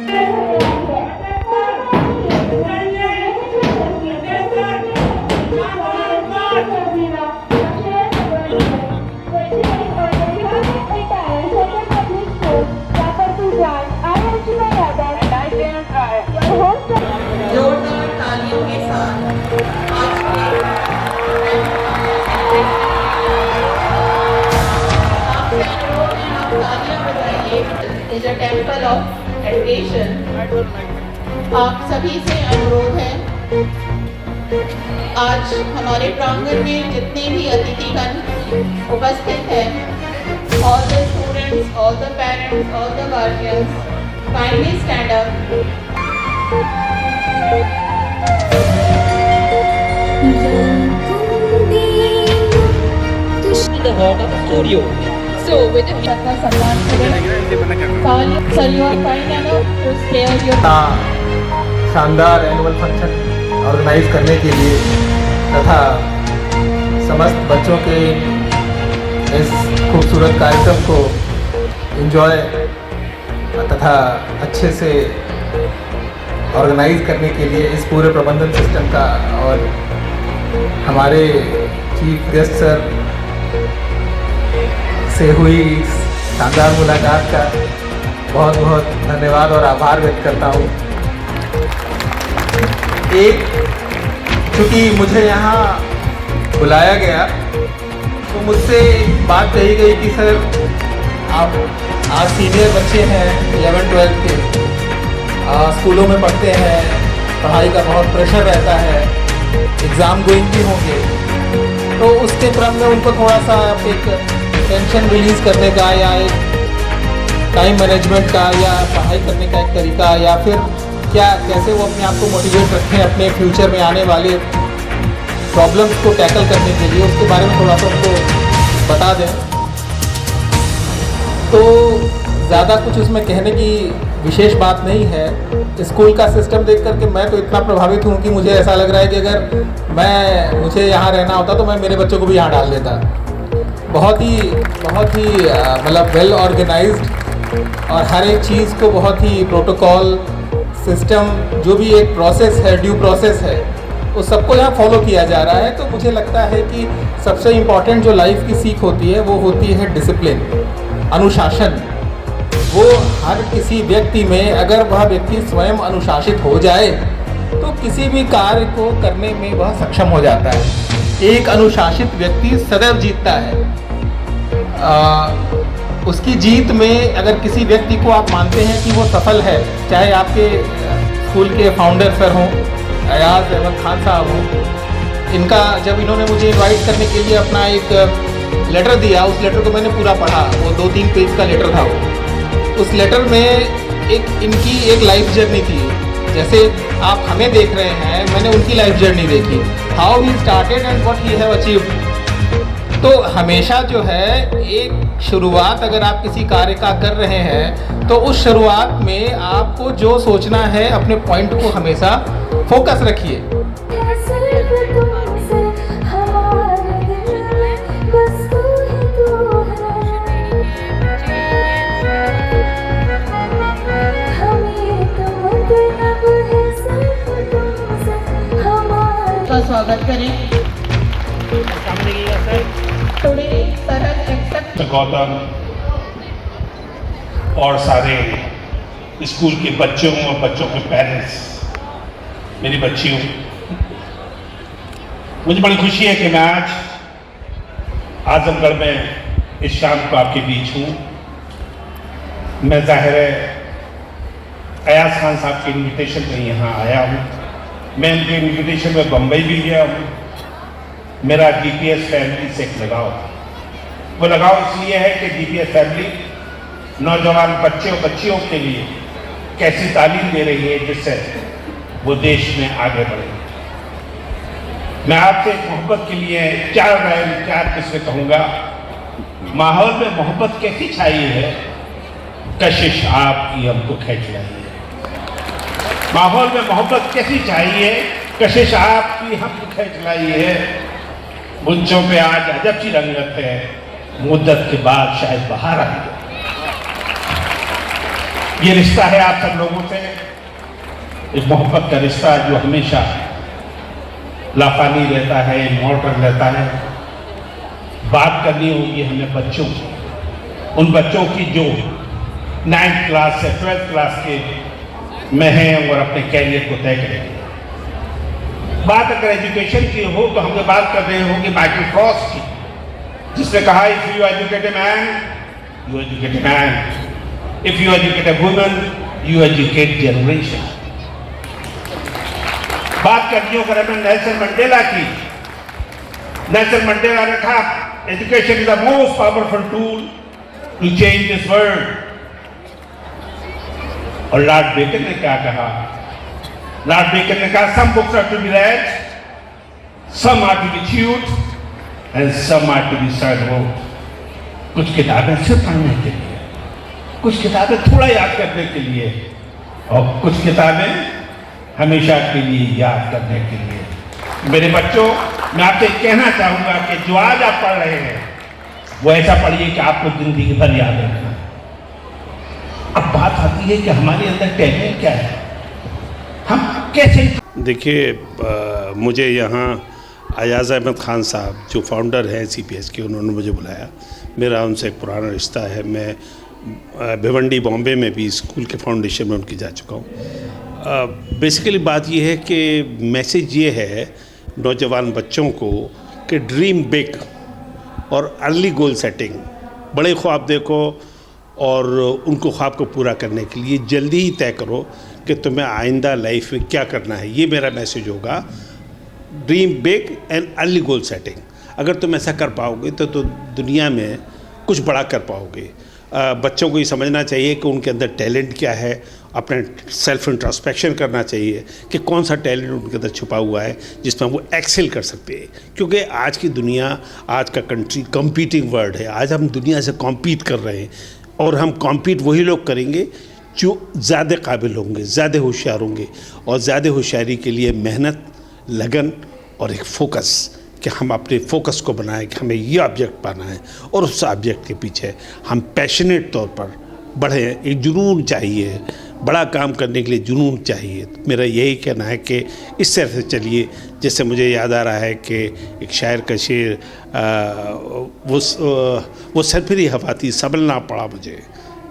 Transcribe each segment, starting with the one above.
जोरदार तालियों के साथ आज is a temple of education. आप सभी से अनुरोध है, आज हमारे प्रांगण में जितने भी अतिथिगण उपस्थित हैं, all the students, all the parents, all the guardians, kindly stand up. The heart of the studio. So with the Sir, you are kind enough to spare your शानदार एनुअल फंक्शन ऑर्गेनाइज करने के लिए तथा समस्त बच्चों के इस खूबसूरत कार्यक्रम को एंजॉय तथा अच्छे से ऑर्गेनाइज करने के लिए इस पूरे प्रबंधन सिस्टम का और हमारे चीफ गेस्ट सर से हुई शानदार मुलाकात का बहुत बहुत धन्यवाद और आभार व्यक्त करता हूँ। एक चूँकि मुझे यहाँ बुलाया गया तो मुझसे एक बात कही गई कि सर आप आज सीनियर बच्चे हैं 11-12 के, स्कूलों में पढ़ते हैं, पढ़ाई का बहुत प्रेशर रहता है, एग्ज़ाम गोइंग भी होंगे, तो उसके क्रम में उनको थोड़ा सा एक टेंशन रिलीज़ करने का या एक टाइम मैनेजमेंट का या पढ़ाई करने का एक तरीका या फिर क्या कैसे वो अपने आप को मोटिवेट रखें अपने फ्यूचर में आने वाले प्रॉब्लम्स को टैकल करने के लिए, उसके बारे में थोड़ा सा उनको बता दें। तो ज़्यादा कुछ उसमें कहने की विशेष बात नहीं है। स्कूल का सिस्टम देख करके मैं तो इतना प्रभावित हूँ कि मुझे ऐसा लग रहा है कि अगर मुझे यहाँ रहना होता तो मैं मेरे बच्चों को भी यहाँ डाल देता। बहुत ही मतलब वेल ऑर्गेनाइज्ड और हर एक चीज़ को बहुत ही प्रोटोकॉल सिस्टम जो भी एक प्रोसेस है, ड्यू प्रोसेस है, उस सबको यहाँ फॉलो किया जा रहा है। तो मुझे लगता है कि सबसे इम्पॉर्टेंट जो लाइफ की सीख होती है वो होती है डिसिप्लिन, अनुशासन। वो हर किसी व्यक्ति में अगर वह व्यक्ति स्वयं अनुशासित हो जाए तो किसी भी कार्य को करने में वह सक्षम हो जाता है। एक अनुशासित व्यक्ति सदैव जीतता है। उसकी जीत में अगर किसी व्यक्ति को आप मानते हैं कि वो सफल है, चाहे आपके स्कूल के फाउंडर सर हों, अयाज अहमद खान साहब हों, इनका जब इन्होंने मुझे इनवाइट करने के लिए अपना एक लेटर दिया, उस लेटर को मैंने पूरा पढ़ा। वो 2-3 पेज का लेटर था वो। उस लेटर में इनकी एक लाइफ जर्नी थी। जैसे आप हमें देख रहे हैं, मैंने उनकी लाइफ जर्नी देखी, how he started and what he have achieved. तो हमेशा जो है एक शुरुआत अगर आप किसी कार्य का कर रहे हैं तो उस शुरुआत में आपको जो सोचना है अपने पॉइंट को हमेशा फोकस रखिए। स्वागत करें। गौतम और सारे स्कूल के बच्चों और बच्चों के पेरेंट्स, मेरी बच्चियों, मुझे बड़ी खुशी है कि मैं आज आजमगढ़ में इस शाम को आपके बीच हूँ। मैं ज़ाहिर है अयाज खान साहब के इन्विटेशन पर यहाँ आया हूँ। मैं उनके इन्विटेशन में बम्बई भी गया हूँ। मेरा डीपीएस फैमिली से एक लगाव था। वो लगाव इसलिए है कि डीपीएस फैमिली नौजवान बच्चे और बच्चियों के लिए कैसी तालीम दे रही है जिससे वो देश में आगे बढ़े। मैं आपसे मोहब्बत के लिए चार किस्में कहूँगा। माहौल में मोहब्बत कैसी छाई है, कशिश आपकी हमको खींच रही है। माहौल में मोहब्बत कैसी चाहिए, कशिश आपकी हमको खींच लाई है। मुंचों पे आज अजब सी रंगत है, मुद्दत के बाद शायद बाहर आई है। ये रिश्ता है आप सब लोगों से, इस मोहब्बत का रिश्ता जो हमेशा लाफानी रहता है, मॉडर्न रहता है। बात करनी होगी हमें बच्चों की, उन बच्चों की जो 9th क्लास से 12th क्लास के में हैं और अपने कैरियर को तय करेंगे। बात अगर एजुकेशन की हो तो हम बात कर रहे होंगे माइकल फ्रॉस्ट की, जिसने कहा if you educate a man you educate a man, if you educate a woman you educate generation. बात करनी हो अगर हमें नेल्सन मंडेला की, नेल्सन मंडेला ने कहा education is the most powerful tool to change this world. और Lord Bacon ने क्या कहा? लॉर्ड बेकन ने कहा some books are to be read, some are to be chewed and some are to be swallowed। कुछ किताबें सिर्फ पढ़ने के लिए, कुछ किताबें थोड़ा याद करने के लिए, और कुछ किताबें हमेशा के लिए याद करने के लिए। मेरे बच्चों, मैं आपसे कहना चाहूंगा कि जो आज आप पढ़ रहे हैं वो ऐसा पढ़िए कि आपको जिंदगी भर याद रखना। अब बात आती है कि हमारे अंदर टैलेंट क्या है, हम कैसे। देखिए, मुझे यहाँ अयाज अहमद खान साहब जो फाउंडर हैं CPS के, उन्होंने मुझे बुलाया। मेरा उनसे एक पुराना रिश्ता है। मैं भिवंडी बॉम्बे में भी स्कूल के फाउंडेशन में उनकी जा चुका हूँ। बेसिकली बात यह है कि मैसेज ये है नौजवान बच्चों को कि ड्रीम बिग और अर्ली गोल सेटिंग, बड़े ख्वाब देखो और उनको ख्वाब को पूरा करने के लिए जल्दी ही तय करो कि तुम्हें आइंदा लाइफ में क्या करना है। ये मेरा मैसेज होगा, dream big and early goal setting. अगर तुम ऐसा कर पाओगे तो दुनिया में कुछ बड़ा कर पाओगे। बच्चों को ये समझना चाहिए कि उनके अंदर टैलेंट क्या है, अपने सेल्फ इंट्रोस्पेक्शन करना चाहिए कि कौन सा टैलेंट उनके अंदर छुपा हुआ है जिसमें वो एक्सेल कर सकते हैं। क्योंकि आज की दुनिया, आज का कंट्री कंपीटिंग वर्ल्ड है। आज हम दुनिया से कॉम्पीट कर रहे हैं और हम कॉम्पीट वही लोग करेंगे जो ज़्यादा काबिल होंगे, ज़्यादा होशियार होंगे। और ज़्यादा होशियारी के लिए मेहनत, लगन और एक फोकस, कि हम अपने फोकस को बनाएं कि हमें ये ऑब्जेक्ट पाना है और उस ऑब्जेक्ट के पीछे हम पैशनेट तौर पर बढ़ें। एक जुनून चाहिए, बड़ा काम करने के लिए जुनून चाहिए। मेरा यही कहना है कि इस तरह से चलिए। जैसे मुझे याद आ रहा है कि एक शायर का शेर, वो सरफिरी हवा थी, संभलना पड़ा मुझे,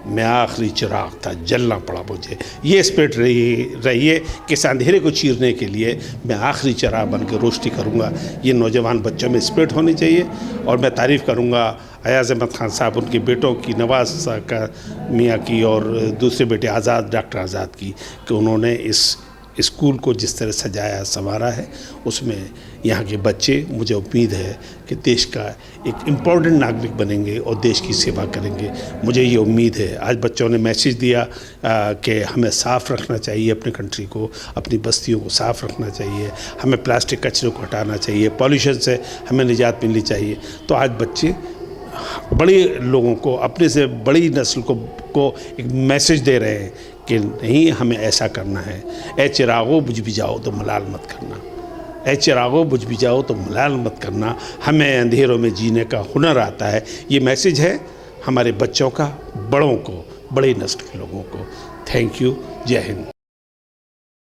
मैं आखिरी चिराग था, जलना पड़ा मुझे। ये स्पिरिट रहिए कि इस अंधेरे को चीरने के लिए मैं आखिरी चिराग बन के रोशनी करूँगा। ये नौजवान बच्चों में स्पिरिट होनी चाहिए। और मैं तारीफ़ करूँगा अयाज अहमद खान साहब, उनके बेटों की, नवाज का मियाँ की और दूसरे बेटे आज़ाद, डॉक्टर आज़ाद की, कि उन्होंने इस स्कूल को जिस तरह सजाया संवारा है, उसमें यहाँ के बच्चे, मुझे उम्मीद है कि देश का एक इम्पोर्टेंट नागरिक बनेंगे और देश की सेवा करेंगे। मुझे ये उम्मीद है। आज बच्चों ने मैसेज दिया कि हमें साफ़ रखना चाहिए अपनी कंट्री को, अपनी बस्तियों को साफ़ रखना चाहिए, हमें प्लास्टिक कचरे को हटाना चाहिए, पॉल्यूशन से हमें निजात मिलनी चाहिए। तो आज बच्चे बड़े लोगों को, अपने से बड़ी नस्ल को एक मैसेज दे रहे हैं कि नहीं, हमें ऐसा करना है। ए चिरागो बुझ भी जाओ तो मलाल मत करना, ए चिरागो बुझ भी जाओ तो मलाल मत करना, हमें अंधेरों में जीने का हुनर आता है। ये मैसेज है हमारे बच्चों का, बड़ों को, बड़ी नस्ल के लोगों को। Thank you. जय हिंद।